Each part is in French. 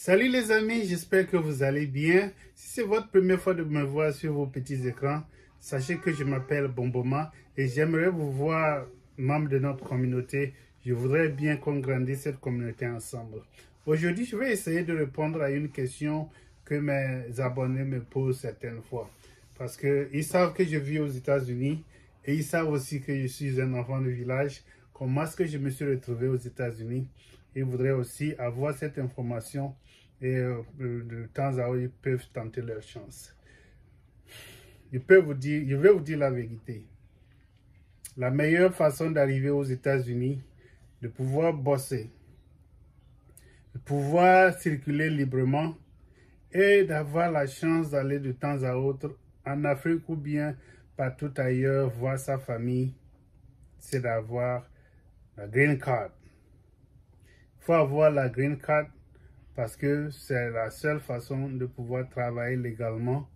Salut les amis, j'espère que vous allez bien. Si c'est votre première fois de me voir sur vos petits écrans, sachez que je m'appelle Bomboma et j'aimerais vous voir membre de notre communauté. Je voudrais bien qu'on grandisse cette communauté ensemble. Aujourd'hui, je vais essayer de répondre à une question que mes abonnés me posent certaines fois. Parce qu'ils savent que je vis aux États-Unis et ils savent aussi que je suis un enfant de village. Comment est-ce que je me suis retrouvé aux États-Unis? Ils voudraient aussi avoir cette information et de temps à autre, ils peuvent tenter leur chance. Je vais vous dire la vérité. La meilleure façon d'arriver aux États-Unis, de pouvoir bosser, de pouvoir circuler librement et d'avoir la chance d'aller de temps à autre en Afrique ou bien partout ailleurs voir sa famille, c'est d'avoir la green card. Il faut avoir la green card parce que c'est la seule façon de pouvoir travailler légalement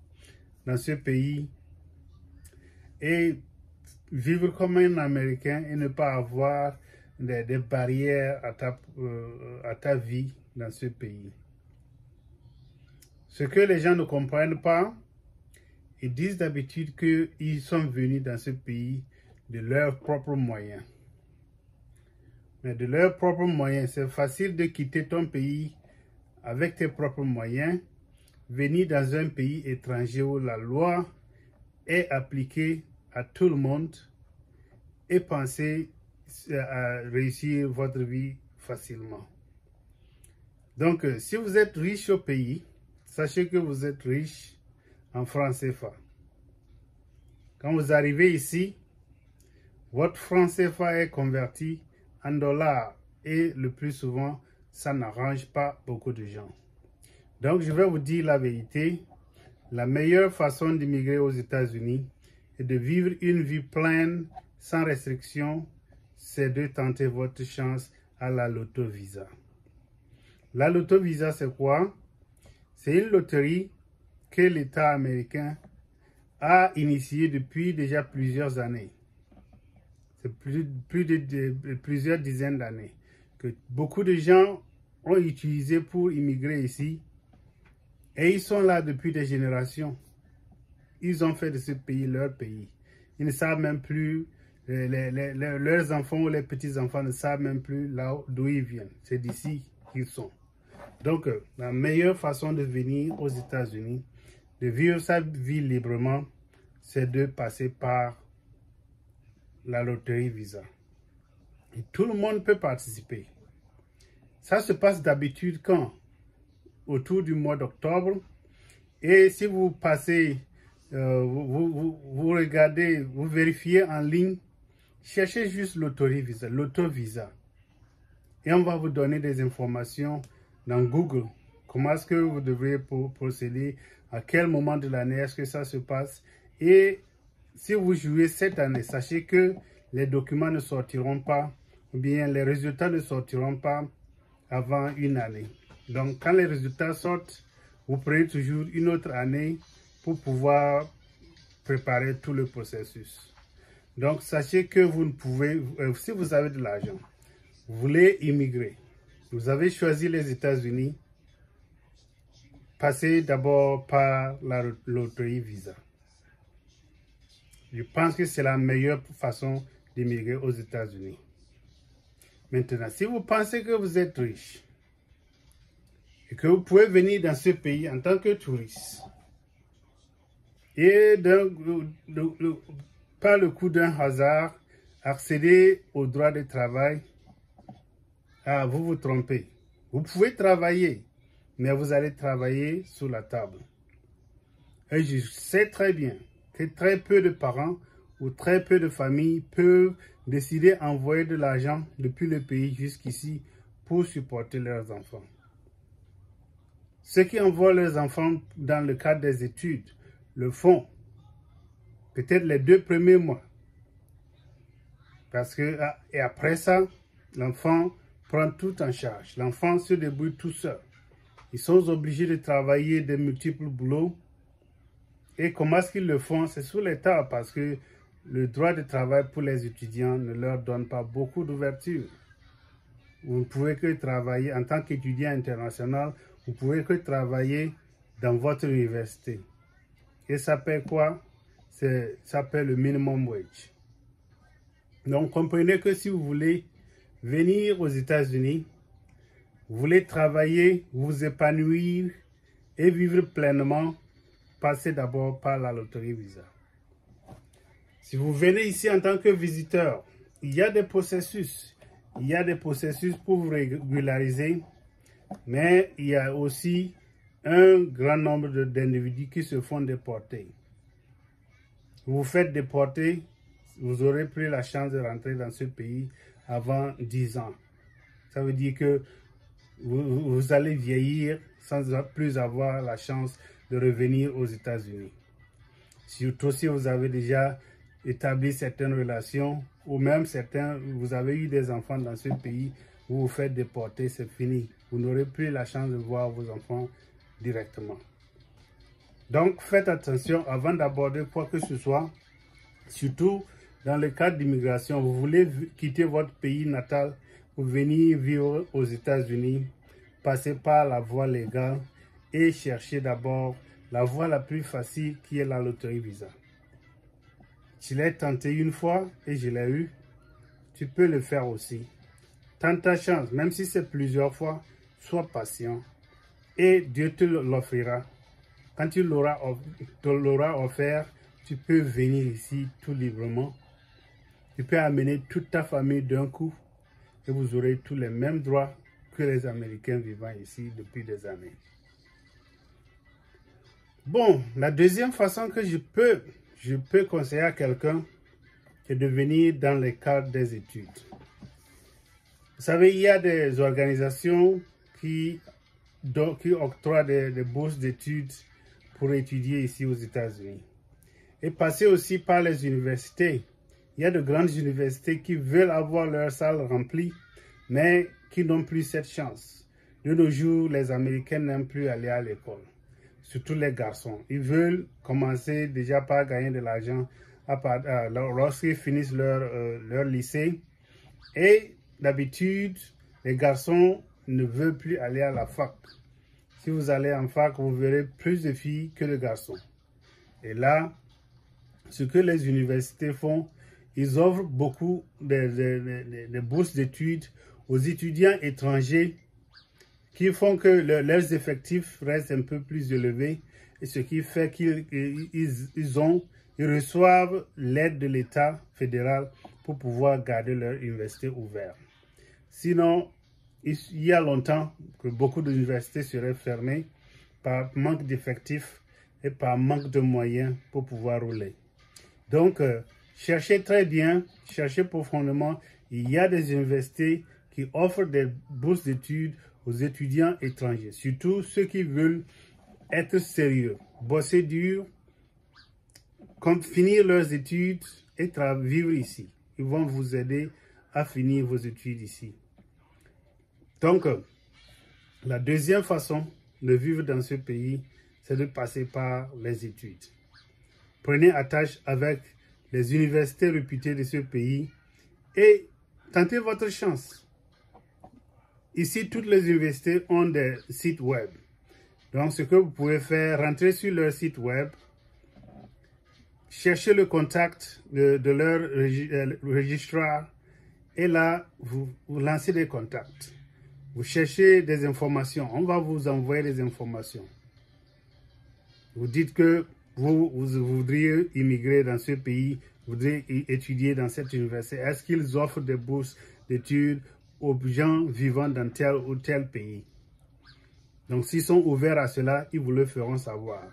dans ce pays et vivre comme un Américain et ne pas avoir des barrières à ta vie dans ce pays. Ce que les gens ne comprennent pas, ils disent d'habitude qu'ils sont venus dans ce pays de leurs propres moyens. Mais de leurs propres moyens, c'est facile de quitter ton pays avec tes propres moyens, venir dans un pays étranger où la loi est appliquée à tout le monde et penser à réussir votre vie facilement. Donc, si vous êtes riche au pays, sachez que vous êtes riche en francs CFA. Quand vous arrivez ici, votre franc CFA est converti en dollars et le plus souvent, ça n'arrange pas beaucoup de gens. Donc, je vais vous dire la vérité. La meilleure façon d'immigrer aux États-Unis et de vivre une vie pleine, sans restriction, c'est de tenter votre chance à la Loto Visa. La Loto Visa, c'est quoi? C'est une loterie que l'État américain a initiée depuis déjà plusieurs années. C'est plusieurs dizaines d'années que beaucoup de gens ont utilisé pour immigrer ici. Et ils sont là depuis des générations. Ils ont fait de ce pays leur pays. Ils ne savent même plus, leurs enfants ou les petits-enfants ne savent même plus là d'où ils viennent. C'est d'ici qu'ils sont. Donc, la meilleure façon de venir aux États-Unis, de vivre sa vie librement, c'est de passer par la loterie Visa. Et tout le monde peut participer. Ça se passe d'habitude quand? Autour du mois d'octobre. Et si vous passez, vous regardez, vous vérifiez en ligne, cherchez juste Loto Visa. Et on va vous donner des informations dans Google. Comment est-ce que vous devez procéder, à quel moment de l'année est-ce que ça se passe. Et si vous jouez cette année, sachez que les documents ne sortiront pas, ou bien les résultats ne sortiront pas avant une année. Donc, quand les résultats sortent, vous prenez toujours une autre année pour pouvoir préparer tout le processus. Donc, sachez que vous ne pouvez, si vous avez de l'argent, vous voulez immigrer, vous avez choisi les États-Unis, passez d'abord par la loterie Visa. Je pense que c'est la meilleure façon d'immigrer aux États-Unis. Maintenant, si vous pensez que vous êtes riche et que vous pouvez venir dans ce pays en tant que touriste et par le coup d'un hasard, accéder au droit de travail, vous vous trompez. Vous pouvez travailler, mais vous allez travailler sous la table. Et je sais très bien que très peu de parents ou très peu de familles peuvent décider d'envoyer de l'argent depuis le pays jusqu'ici pour supporter leurs enfants. Ceux qui envoient leurs enfants dans le cadre des études le font peut-être les 2 premiers mois. Parce que, et après ça, l'enfant prend tout en charge. L'enfant se débrouille tout seul. Ils sont obligés de travailler de multiples boulots. Et comment est-ce qu'ils le font? C'est sous l'État parce que le droit de travail pour les étudiants ne leur donne pas beaucoup d'ouverture. Vous ne pouvez que travailler en tant qu'étudiant international vous pouvez que travailler dans votre université. Et ça paie quoi? Ça paie le minimum wage. Donc, comprenez que si vous voulez venir aux États-Unis, vous voulez travailler, vous épanouir et vivre pleinement, passez d'abord par la loterie Visa. Si vous venez ici en tant que visiteur, il y a des processus. Il y a des processus pour vous régulariser, mais il y a aussi un grand nombre d'individus qui se font déporter. Vous vous faites déporter, vous aurez plus la chance de rentrer dans ce pays avant 10 ans. Ça veut dire que vous allez vieillir sans plus avoir la chance de revenir aux États-Unis. Surtout si vous avez déjà établi certaines relations ou même vous avez eu des enfants dans ce pays, vous vous faites déporter, c'est fini. Vous n'aurez plus la chance de voir vos enfants directement. Donc, faites attention avant d'aborder quoi que ce soit, surtout dans le cadre d'immigration. Vous voulez quitter votre pays natal pour venir vivre aux États-Unis, passez par la voie légale et cherchez d'abord la voie la plus facile qui est la loterie Visa. Je l'ai tenté une fois et je l'ai eu. Tu peux le faire aussi. Tente ta chance, même si c'est plusieurs fois, sois patient et Dieu te l'offrira. Quand tu te l'auras offert, tu peux venir ici tout librement. Tu peux amener toute ta famille d'un coup et vous aurez tous les mêmes droits que les Américains vivant ici depuis des années. Bon, la deuxième façon que je peux conseiller à quelqu'un, c'est de venir dans le cadre des études. Vous savez, il y a des organisations qui octroient des bourses d'études pour étudier ici aux États-Unis. Et passer aussi par les universités. Il y a de grandes universités qui veulent avoir leur salle remplie, mais qui n'ont plus cette chance. De nos jours, les Américains n'aiment plus aller à l'école. Surtout les garçons. Ils veulent commencer déjà par gagner de l'argent lorsqu'ils finissent leur lycée. Et d'habitude, les garçons ne veulent plus aller à la fac. Si vous allez en fac, vous verrez plus de filles que de garçons. Et là, ce que les universités font, ils offrent beaucoup de bourses d'études aux étudiants étrangers qui font que leurs effectifs restent un peu plus élevés et ce qui fait qu'ils reçoivent l'aide de l'État fédéral pour pouvoir garder leur université ouverte. Sinon, il y a longtemps que beaucoup d'universités seraient fermées par manque d'effectifs et par manque de moyens pour pouvoir rouler. Donc, cherchez très bien, cherchez profondément. Il y a des universités qui offrent des bourses d'études aux étudiants étrangers, surtout ceux qui veulent être sérieux, bosser dur, finir leurs études et vivre ici. Ils vont vous aider à finir vos études ici. Donc, la deuxième façon de vivre dans ce pays, c'est de passer par les études. Prenez attache avec les universités réputées de ce pays et tentez votre chance. Ici, toutes les universités ont des sites web. Donc, ce que vous pouvez faire, rentrer sur leur site web, chercher le contact de leur registrar et là, vous lancez des contacts. Vous cherchez des informations. On va vous envoyer des informations. Vous dites que vous voudriez immigrer dans ce pays, vous voudriez étudier dans cette université. Est-ce qu'ils offrent des bourses d'études aux gens vivant dans tel ou tel pays? Donc, s'ils sont ouverts à cela, ils vous le feront savoir.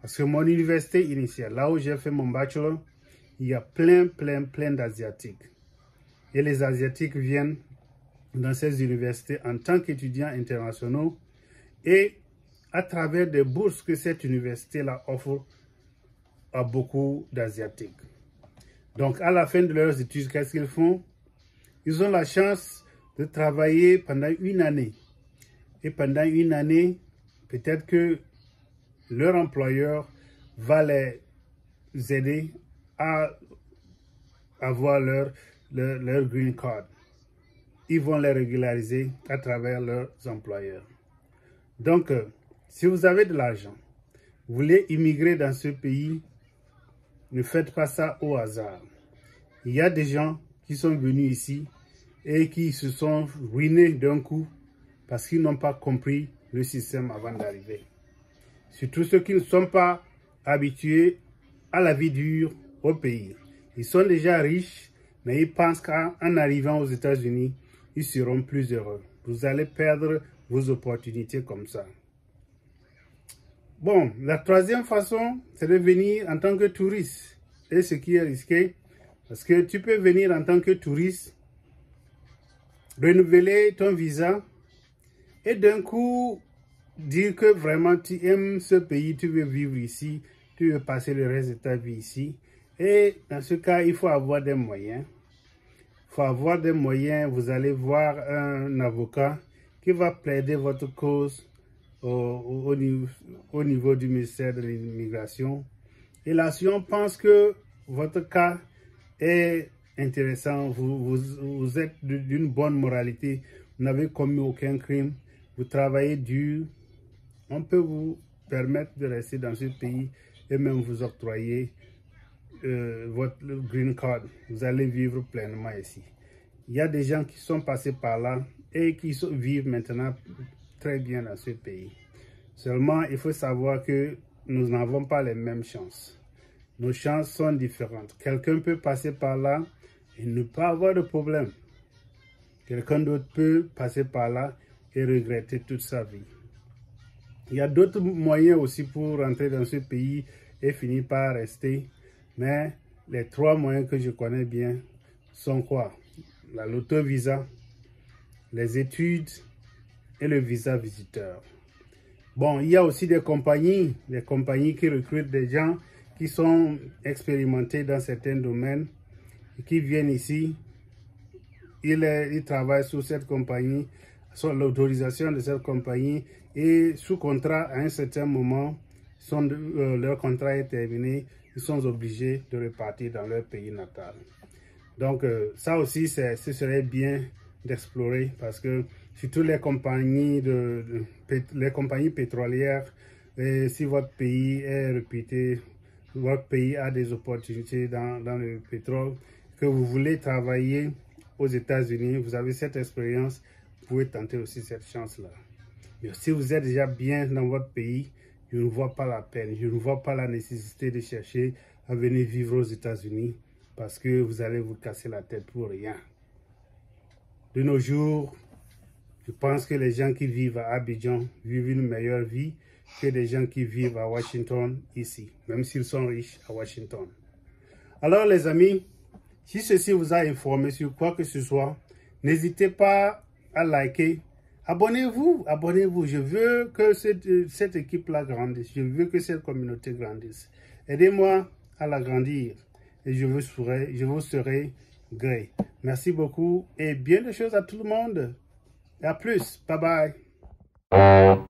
Parce que mon université initiale, là où j'ai fait mon bachelor, il y a plein d'Asiatiques. Et les Asiatiques viennent dans ces universités en tant qu'étudiants internationaux et à travers des bourses que cette université-là offre à beaucoup d'Asiatiques. Donc, à la fin de leurs études, qu'est-ce qu'ils font? Ils ont la chance de travailler pendant une année. Et pendant une année, peut-être que leur employeur va les aider à avoir leur green card. Ils vont les régulariser à travers leurs employeurs. Donc, si vous avez de l'argent, vous voulez immigrer dans ce pays, ne faites pas ça au hasard. Il y a des gens qui sont venus ici et qui se sont ruinés d'un coup parce qu'ils n'ont pas compris le système avant d'arriver. Surtout ceux qui ne sont pas habitués à la vie dure au pays. Ils sont déjà riches, mais ils pensent qu'en arrivant aux États-Unis, ils seront plus heureux. Vous allez perdre vos opportunités comme ça. Bon, la troisième façon, c'est de venir en tant que touriste. Et ce qui est risqué, parce que tu peux venir en tant que touriste, renouveler ton visa, et d'un coup, dire que vraiment tu aimes ce pays, tu veux vivre ici, tu veux passer le reste de ta vie ici. Et dans ce cas, il faut avoir des moyens. Il faut avoir des moyens. Vous allez voir un avocat qui va plaider votre cause au niveau du ministère de l'immigration. Et là, si on pense que votre cas est intéressant, vous êtes d'une bonne moralité, vous n'avez commis aucun crime, vous travaillez dur, on peut vous permettre de rester dans ce pays et même vous octroyer votre green card. Vous allez vivre pleinement ici. Il y a des gens qui sont passés par là et qui vivent maintenant très bien dans ce pays. Seulement, il faut savoir que nous n'avons pas les mêmes chances. Nos chances sont différentes. Quelqu'un peut passer par là et ne pas avoir de problème. Quelqu'un d'autre peut passer par là et regretter toute sa vie. Il y a d'autres moyens aussi pour rentrer dans ce pays et finir par rester. Mais les trois moyens que je connais bien sont quoi? L'auto-visa, les études et le visa visiteur. Bon, il y a aussi des compagnies qui recrutent des gens qui sont expérimentés dans certains domaines et qui viennent ici. Ils travaillent sous cette compagnie, sur l'autorisation de cette compagnie et sous contrat à un certain moment, leur contrat est terminé, ils sont obligés de repartir dans leur pays natal. Donc ça aussi, ce serait bien d'explorer parce que surtout les compagnies pétrolières, et si votre pays est réputé, votre pays a des opportunités dans le pétrole, que vous voulez travailler aux États-Unis, vous avez cette expérience, vous pouvez tenter aussi cette chance-là. Mais si vous êtes déjà bien dans votre pays, je ne vois pas la peine, je ne vois pas la nécessité de chercher à venir vivre aux États-Unis parce que vous allez vous casser la tête pour rien. De nos jours, je pense que les gens qui vivent à Abidjan vivent une meilleure vie que les gens qui vivent à Washington ici, même s'ils sont riches à Washington. Alors les amis, si ceci vous a informé sur quoi que ce soit, n'hésitez pas à liker. Abonnez-vous, abonnez-vous. Je veux que cette équipe-là grandisse. Je veux que cette communauté grandisse. Aidez-moi à l'agrandir et je vous serai gré. Merci beaucoup et bien de choses à tout le monde. À plus. Bye bye.